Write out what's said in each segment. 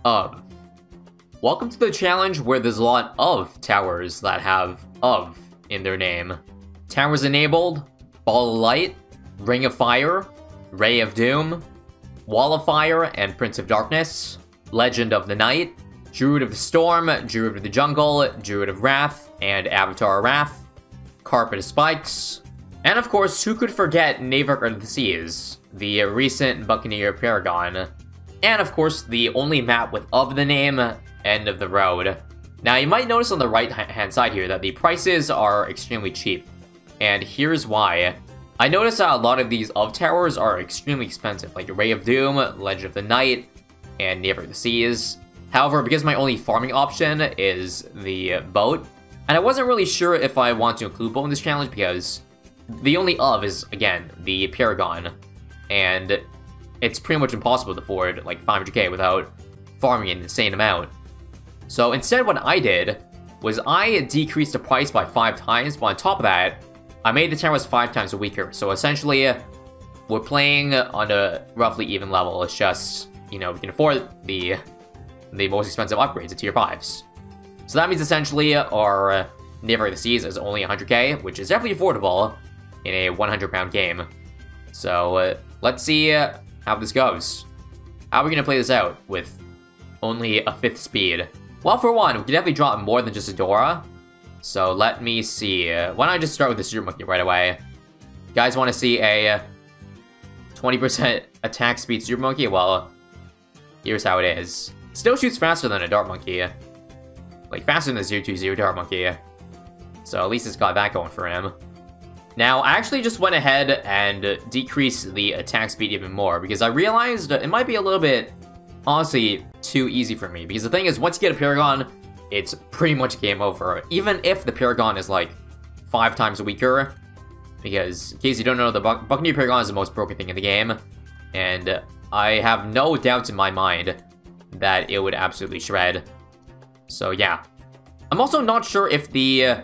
of. Welcome to the challenge where there's a lot of towers that have of in their name. Towers enabled, Ball of Light, Ring of Fire, Ray of Doom, Wall of Fire and Prince of Darkness, Legend of the Night, Druid of the Storm, Druid of the Jungle, Druid of Wrath, and Avatar of Wrath, Carpet of Spikes, and of course, who could forget Navek of the Seas, the recent Buccaneer Paragon, and of course, the only map with of the name, End of the Road. Now, you might notice on the right-hand side here that the prices are extremely cheap, and here's why. I noticed that a lot of these of towers are extremely expensive, like Ray of Doom, Legend of the Night, and Navek of the Seas. However, because my only farming option is the boat, and I wasn't really sure if I want to include boat in this challenge because the only of is, again, the Paragon, and it's pretty much impossible to afford like 500k without farming an insane amount. So instead what I did was I decreased the price by 5 times, but on top of that, I made the towers 5 times weaker. So essentially, we're playing on a roughly even level. It's just, you know, we can afford the most expensive upgrades at tier 5s. So that means essentially our Navek of the Seas is only 100k, which is definitely affordable in a 100-pound game. So let's see how this goes. How are we going to play this out with only a 5th speed? Well, for one, we can definitely drop more than just a Dora. So let me see. Why don't I just start with the Super Monkey right away? You guys want to see a 20% attack speed Super Monkey? Well, here's how it is. Still shoots faster than a Dart Monkey. Like, faster than the 020 Dart Monkey. So at least it's got that going for him. Now, I actually just went ahead and decreased the attack speed even more, because I realized it might be a little bit, honestly, too easy for me. Because the thing is, once you get a Paragon, it's pretty much game over. Even if the Paragon is like 5 times weaker. Because, in case you don't know, the Buccaneer Paragon is the most broken thing in the game. And I have no doubts in my mind that it would absolutely shred. So yeah. I'm also not sure if the...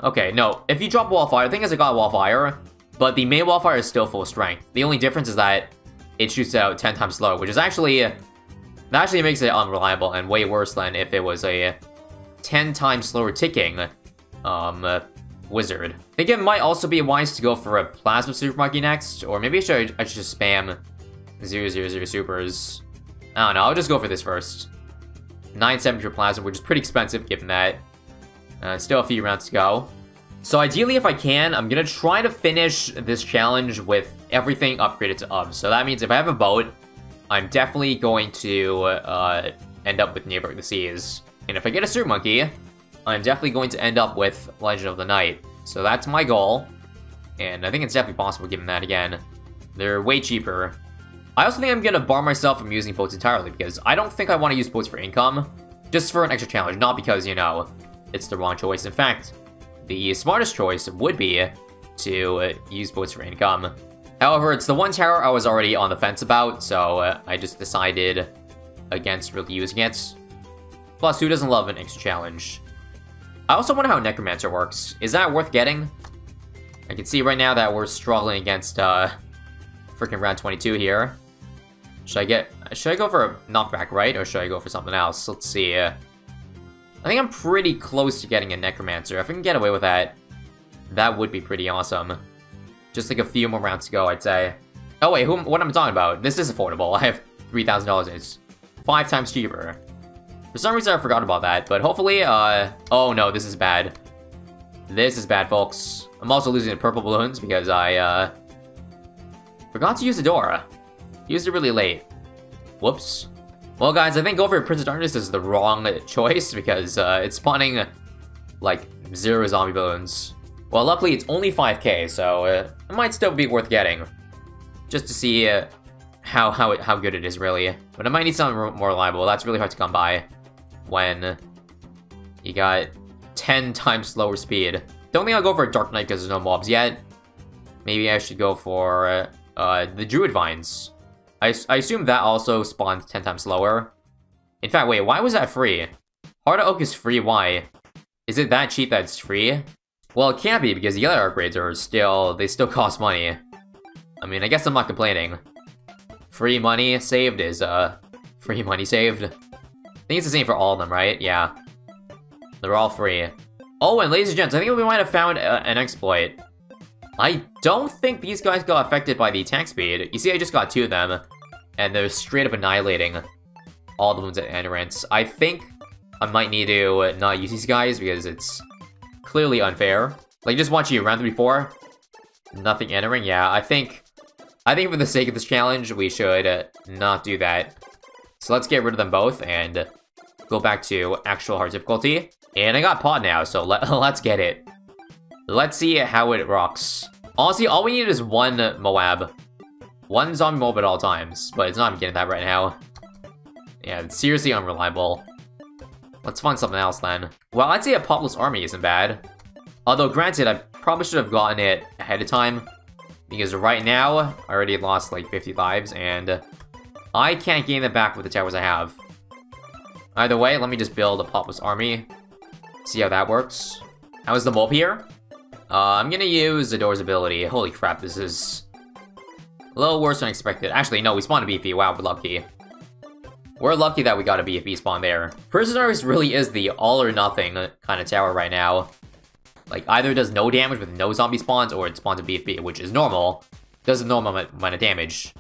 Okay, no. If you drop Wall of Fire, the thing is I got Wall of Fire, but the main Wall of Fire is still full strength. The only difference is that it shoots out 10 times slower, which is actually... That actually makes it unreliable and way worse than if it was a 10 times slower ticking wizard. I think it might also be wise to go for a Plasma Super Monkey next, or maybe I should just spam 000 supers. I don't know, I'll just go for this first. 970 for Plasma, which is pretty expensive given that still a few rounds to go. So ideally, if I can, I'm gonna try to finish this challenge with everything upgraded to of. So that means if I have a boat, I'm definitely going to end up with Navek of the Seas. And if I get a Super Monkey, I'm definitely going to end up with Legend of the Night. So that's my goal. And I think it's definitely possible given that, again, they're way cheaper. I also think I'm gonna bar myself from using boats entirely, because I don't think I want to use boats for income. Just for an extra challenge, not because, you know, it's the wrong choice. In fact, the smartest choice would be to use boats for income. However, it's the one tower I was already on the fence about, so I just decided against really using it. Plus, who doesn't love an extra challenge? I also wonder how Necromancer works. Is that worth getting? I can see right now that we're struggling against freaking round 22 here. Should I go for a knockback, right? Or should I go for something else? Let's see. I think I'm pretty close to getting a Necromancer. If I can get away with that, that would be pretty awesome. Just like a few more rounds to go, I'd say. Oh wait, what am I talking about? This is affordable. I have $3,000. It's 5 times cheaper. For some reason, I forgot about that, but hopefully, oh no, this is bad. This is bad, folks. I'm also losing the purple balloons because I, forgot to use the Dora. Used it really late. Whoops. Well, guys, I think going for Prince of Darkness is the wrong choice because, it's spawning, like, 0 zombie balloons. Well, luckily, it's only 5k, so, it might still be worth getting. Just to see, how good it is, really. But I might need something more reliable. That's really hard to come by when you got 10 times slower speed. Don't think I'll go for a Dark Knight because there's no mobs yet. Maybe I should go for, the Druid Vines. I assume that also spawns 10 times slower. In fact, wait, why was that free? Heart of Oak is free, why? Is it that cheap that it's free? Well, it can't be, because the other upgrades are they still cost money. I mean, I guess I'm not complaining. Free money saved is, Free money saved. I think it's the same for all of them, right? Yeah. They're all free. Oh, and ladies and gents, I think we might have found an exploit. I don't think these guys got affected by the attack speed. You see, I just got 2 of them, and they're straight up annihilating all the moons at Endurance. I think I might need to not use these guys because it's clearly unfair. Like, just watching you round 3-4, nothing entering. Yeah, I think for the sake of this challenge, we should not do that. So let's get rid of them both and go back to actual hard difficulty. And I got pod now, so let's get it. Let's see how it rocks. Honestly, all we need is 1 Moab. 1 zombie mob at all times, but it's not even getting that right now. Yeah, it's seriously unreliable. Let's find something else then. Well, I'd say a Popless Army isn't bad. Although, granted, I probably should have gotten it ahead of time. Because right now, I already lost like 50 lives, and I can't gain it back with the towers I have. Either way, let me just build a Popless Army. See how that works. How's the mob here? I'm gonna use Zador's ability. Holy crap, this is a little worse than expected. Actually, no, we spawned a BFE. Wow, we're lucky. We're lucky that we got a BFE spawn there. Prisoners really is the all-or-nothing kind of tower right now. Like, either it does no damage with no zombie spawns, or it spawns a BFB, which is normal. Does a normal amount of damage.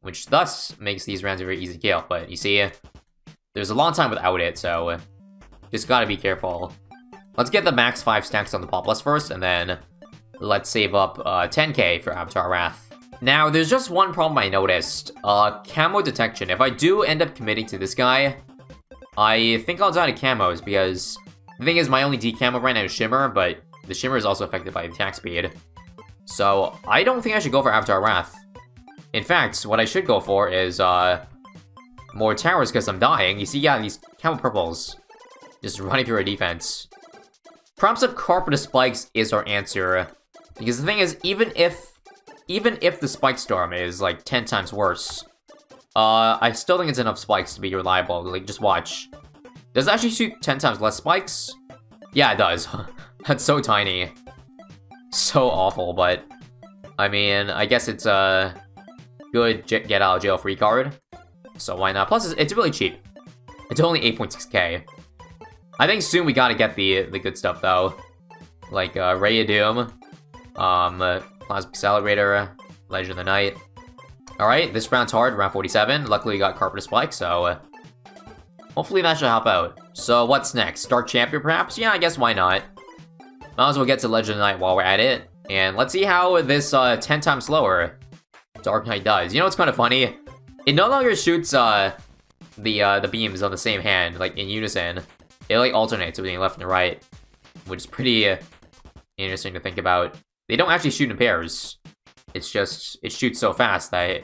Which thus makes these rounds very easy to kill. But you see, there's a long time without it, so just gotta be careful. Let's get the max 5 stacks on the Popless first, and then let's save up 10k for Avatar Wrath. Now, there's just one problem I noticed. Camo detection. If I do end up committing to this guy, I think I'll die to camos, because the thing is, my only D-camo right now is Shimmer, but the Shimmer is also affected by the attack speed. So, I don't think I should go for Avatar Wrath. In fact, what I should go for is, more towers, because I'm dying. You see, yeah, these camo purples just running through our defense. Prompts of Carpet of Spikes is our answer. Because the thing is, even if the Spike Storm is, like, 10 times worse, I still think it's enough spikes to be reliable. Like, just watch. Does it actually shoot 10 times less spikes? Yeah, it does. That's so tiny. So awful, but I mean, I guess it's a good get out of jail free card. So why not? Plus, it's really cheap. It's only 8.6k. I think soon we gotta get the good stuff, though. Like, Ray of Doom, Plasma Accelerator, Legend of the Night. Alright, this round's hard, round 47. Luckily, we got Carpet of Spike, so hopefully that should help out. So, what's next? Dark Champion, perhaps? Yeah, I guess why not? Might as well get to Legend of the Night while we're at it. And let's see how this 10 times slower Dark Knight does. You know what's kind of funny? It no longer shoots the beams on the same hand, like in unison. It like alternates between left and right, which is pretty interesting to think about. They don't actually shoot in pairs. It's just, it shoots so fast that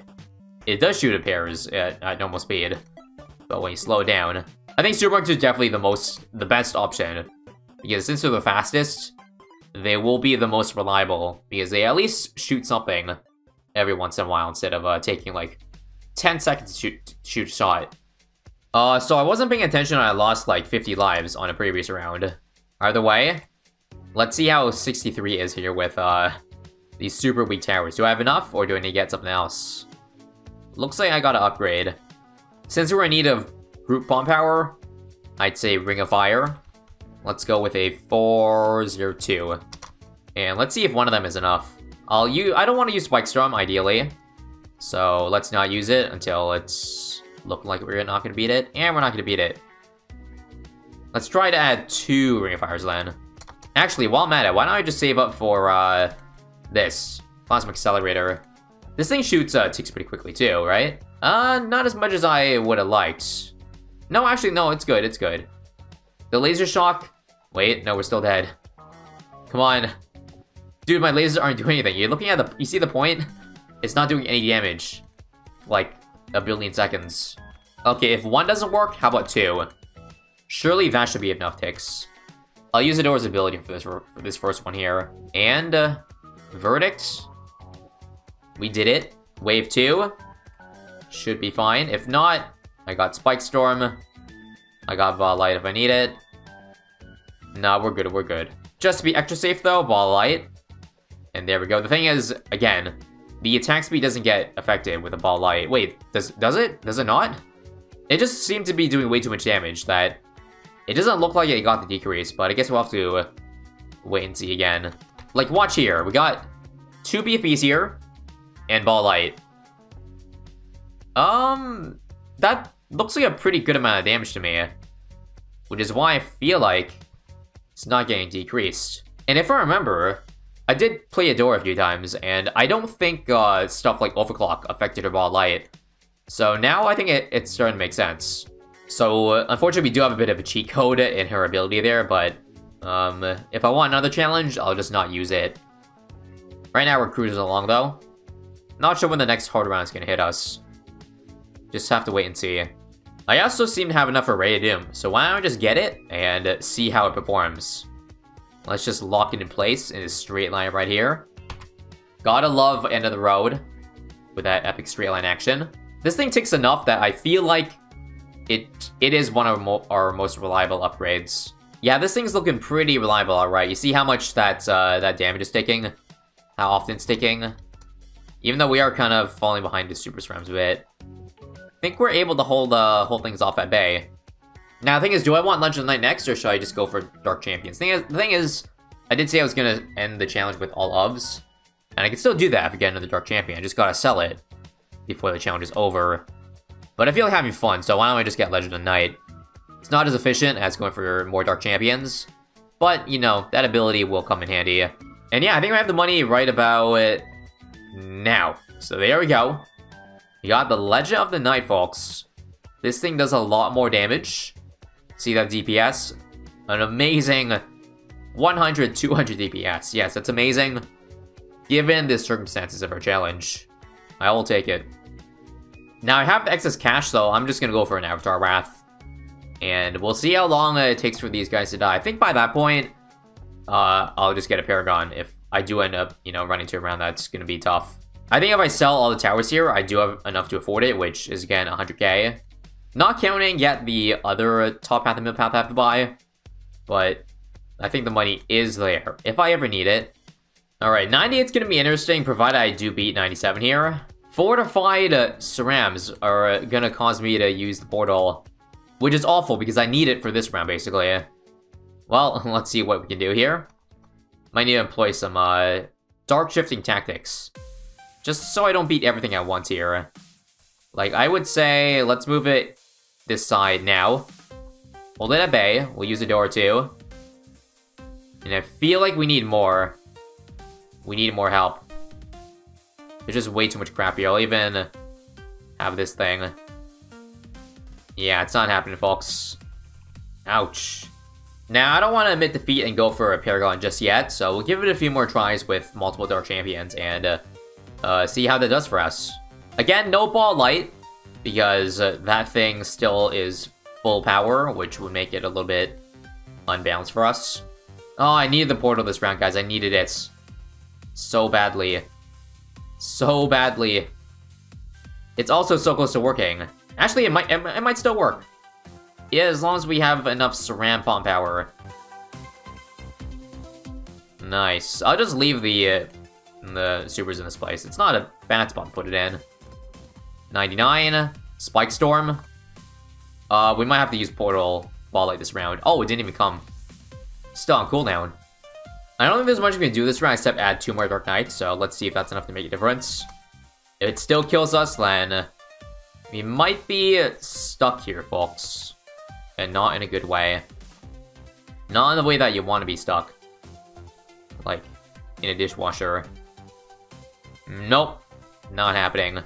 it does shoot in pairs at normal speed. But when you slow it down, I think Super Bugs is definitely the best option. Because since they're the fastest, they will be the most reliable. Because they at least shoot something every once in a while instead of taking like 10 seconds to shoot a shot. So I wasn't paying attention and I lost like 50 lives on a previous round. Either way, let's see how 63 is here with these super weak towers. Do I have enough or do I need to get something else? Looks like I gotta upgrade. Since we're in need of group bomb power, I'd say Ring of Fire. Let's go with a 402. And let's see if one of them is enough. I don't want to use Spike Storm, ideally. So let's not use it until it's looking like we're not going to beat it. And we're not going to beat it. Let's try to add 2 Ring of Fires then. Actually, while I'm at it, why don't I just save up for this Plasma Accelerator. This thing shoots ticks pretty quickly too, right? Not as much as I would have liked. No, actually, no, it's good, it's good. The laser shock. Wait, no, we're still dead. Come on. Dude, my lasers aren't doing anything. You're looking at you see the point? It's not doing any damage. Like, a billion seconds. Okay, if 1 doesn't work, how about 2? Surely that should be enough ticks. I'll use Ador's ability for this first one here. And, Verdict. We did it. Wave 2. Should be fine. If not, I got Spike Storm. I got Ball Light if I need it. No, we're good, we're good. Just to be extra safe though, Ball Light. And there we go. The thing is, again, the attack speed doesn't get affected with a Ball Light. Wait, does it? Does it not? It just seemed to be doing way too much damage that it doesn't look like it got the decrease, but I guess we'll have to wait and see again. Like, watch here. We got 2 BFBs here and Ball Light. That looks like a pretty good amount of damage to me, which is why I feel like it's not getting decreased. And if I remember, I did play Adora a few times, and I don't think stuff like Overclock affected her Ball Light. So now I think it's starting to make sense. So unfortunately, we do have a bit of a cheat code in her ability there, but if I want another challenge, I'll just not use it. Right now, we're cruising along, though. Not sure when the next hard round is going to hit us. Just have to wait and see. I also seem to have enough for Ray of Doom, so why don't I just get it and see how it performs. Let's just lock it in place in a straight line right here. Gotta love End of the Road with that epic straight line action. This thing ticks enough that I feel like it is one of our most reliable upgrades. Yeah, this thing's looking pretty reliable, alright. You see how much that damage is taking? How often it's taking? Even though we are kind of falling behind the Super Srams a bit. I think we're able to hold things off at bay. Now, the thing is, do I want Legend of the Night next, or should I just go for Dark Champions? The thing is, I did say I was going to end the challenge with all ofs, and I can still do that if I get another Dark Champion. I just gotta sell it before the challenge is over. But I feel like having fun, so why don't I just get Legend of the Night? It's not as efficient as going for more Dark Champions, but, you know, that ability will come in handy. And yeah, I think I have the money right about now. So there we go. We got the Legend of the Night, folks. This thing does a lot more damage. See that DPS? An amazing 100, 200 DPS. Yes, that's amazing. Given the circumstances of our challenge, I will take it. Now, I have the excess cash, so I'm just going to go for an Avatar Wrath. And we'll see how long it takes for these guys to die. I think by that point, I'll just get a Paragon. If I do end up, you know, running to a round, that's going to be tough. I think if I sell all the towers here, I do have enough to afford it, which is, again, 100k. Not counting yet the other top path and middle path I have to buy. But I think the money is there, if I ever need it. Alright, 98's going to be interesting, provided I do beat 97 here. Fortified Cerams are going to cause me to use the portal, which is awful because I need it for this round, basically. Well, let's see what we can do here. Might need to employ some dark shifting tactics, just so I don't beat everything at once here. Like, I would say, let's move it this side now. Hold it at bay. We'll use a door too. And I feel like we need more. We need more help. There's just way too much crap here. I'll even have this thing. Yeah, it's not happening, folks. Ouch. Now, I don't want to admit defeat and go for a Paragon just yet, so we'll give it a few more tries with multiple Dark Champions and see how that does for us. Again, no Ball Light, because that thing still is full power, which would make it a little bit unbalanced for us. Oh, I needed the portal this round, guys. I needed it so badly. So badly. It's also so close to working. Actually, it might still work. Yeah, as long as we have enough Ceram Pump power. Nice. I'll just leave the supers in this place. It's not a bad spot to put it in. 99. Spike Storm. We might have to use Portal Ball Light this round. Oh, it didn't even come. Still on cooldown. I don't think there's much we can do this round except add 2 more Dark Knights, so let's see if that's enough to make a difference. If it still kills us, then we might be stuck here, folks. And not in a good way. Not in the way that you want to be stuck. Like, in a dishwasher. Nope. Not happening. Do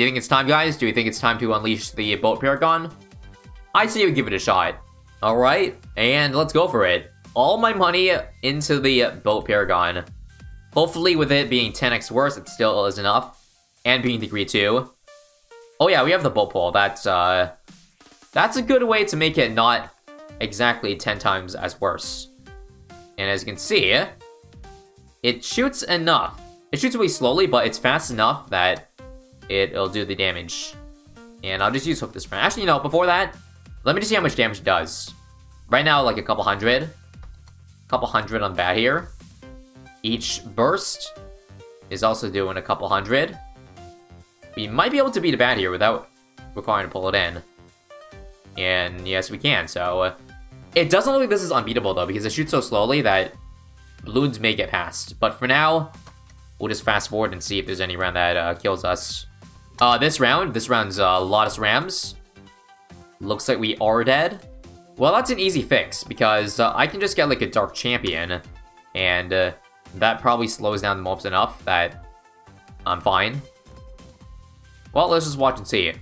you think it's time, guys? Do you think it's time to unleash the Boat Paragon? I say we give it a shot. Alright, and let's go for it. All my money into the Boat Paragon. Hopefully with it being 10x worse, it still is enough. And being degree 2. Oh yeah, we have the Boat Pole. That's a good way to make it not exactly 10 times as worse. And as you can see, it shoots enough. It shoots really slowly, but it's fast enough that it'll do the damage. And I'll just use Hook this round. Actually, you know, before that, let me just see how much damage it does. Right now, like a couple hundred. Couple hundred on bat here. Each burst is also doing a couple hundred. We might be able to beat a bat here without requiring to pull it in. And yes, we can, so... it doesn't look like this is unbeatable, though, because it shoots so slowly that balloons may get past. But for now, we'll just fast forward and see if there's any round that kills us. This round's Lotus Rams. Looks like we are dead. Well, that's an easy fix, because I can just get, like, a Dark Champion, and that probably slows down the mobs enough that I'm fine. Well, let's just watch and see.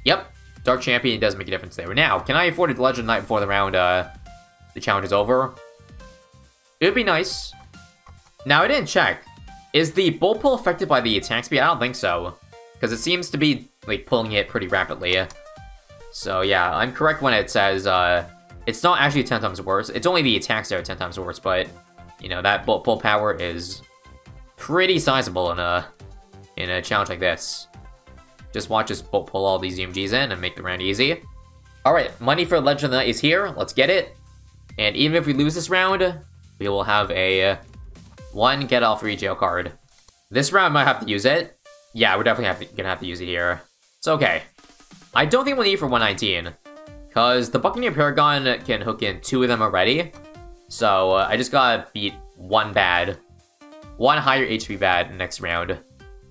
Yep, Dark Champion does make a difference there. Now, can I afford a Legend Knight before the round, the challenge is over? It would be nice. Now, I didn't check. Is the Bolt Pull affected by the attack speed? I don't think so. Because it seems to be, like, pulling it pretty rapidly. So, yeah, I'm correct when it says, it's not actually 10 times worse. It's only the attacks that are 10 times worse, but, you know, that Bolt Pull power is pretty sizable in a challenge like this. Just watch us Bolt Pull all these UMGs in and make the round easy. Alright, money for Legend Knight is here. Let's get it. And even if we lose this round, we will have a 1 get all free jail card. This round might have to use it. Yeah, we're definitely gonna have to use it here. It's okay. I don't think we'll need it for 119. Because the Buccaneer Paragon can hook in 2 of them already. So I just gotta beat 1 bad. 1 higher HP bad next round.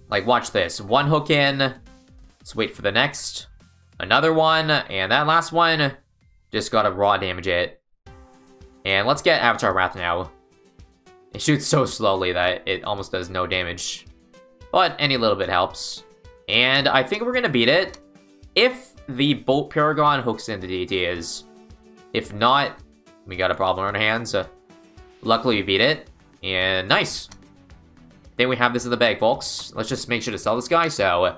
Like, watch this. 1 hook in. Let's wait for the next. Another one. And that last one, just gotta raw damage it. And let's get Avatar Wrath now. It shoots so slowly that it almost does no damage. But any little bit helps. And I think we're gonna beat it. If the Bolt Paragon hooks into DTs. If not, we got a problem on our hands. Luckily, we beat it. And nice. Then we have this in the bag, folks. Let's just make sure to sell this guy. So,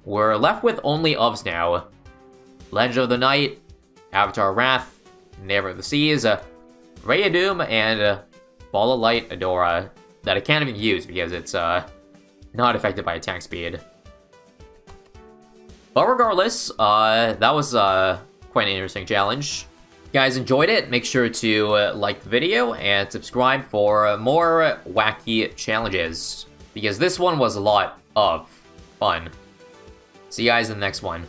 we're left with only ofs now. Legend of the Night, Avatar Wrath, Never of the Seas, Ray of Doom, and Ball of Light Adora. That I can't even use because it's not affected by attack speed. But regardless, that was quite an interesting challenge. If you guys enjoyed it, make sure to like the video and subscribe for more wacky challenges. Because this one was a lot of fun. See you guys in the next one.